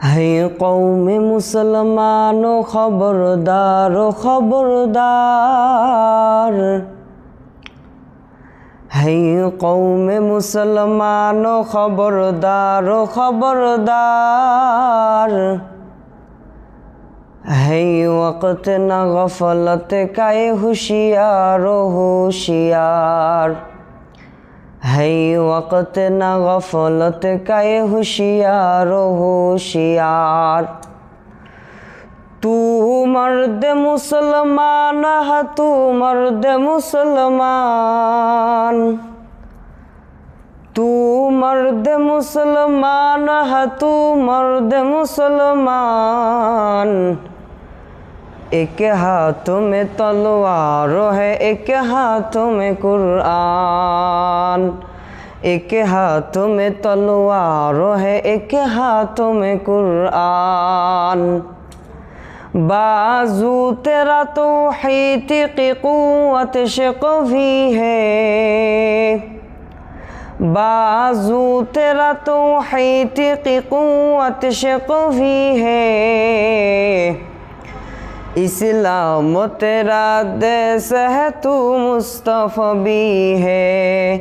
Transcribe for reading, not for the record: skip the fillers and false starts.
है कौमे मुसलमानो खबरदार खबरदार। है कौमे मुसलमानो खबरदार खबरदार। है वक्त न गफलत का ये होशियार होशियार। है वक्त न गफलत का ये होशियार होशियार। तू मर्द मुसलमान है तू मर्द मुसलमान। तू मर्द मुसलमान है तू मर्द मुसलमान। एक हाथ में तलवार है एक हाथ में कुरान। एक हाथ में तलवार है एक हाथ में कुरान। बाजू तेरा तौहीद की कुव्वत शिकवी है। बाजू तेरा तौहीद की कुव्वत शिकवी है। इस्लाम तेरा देश है तू मुस्तफ़ी है।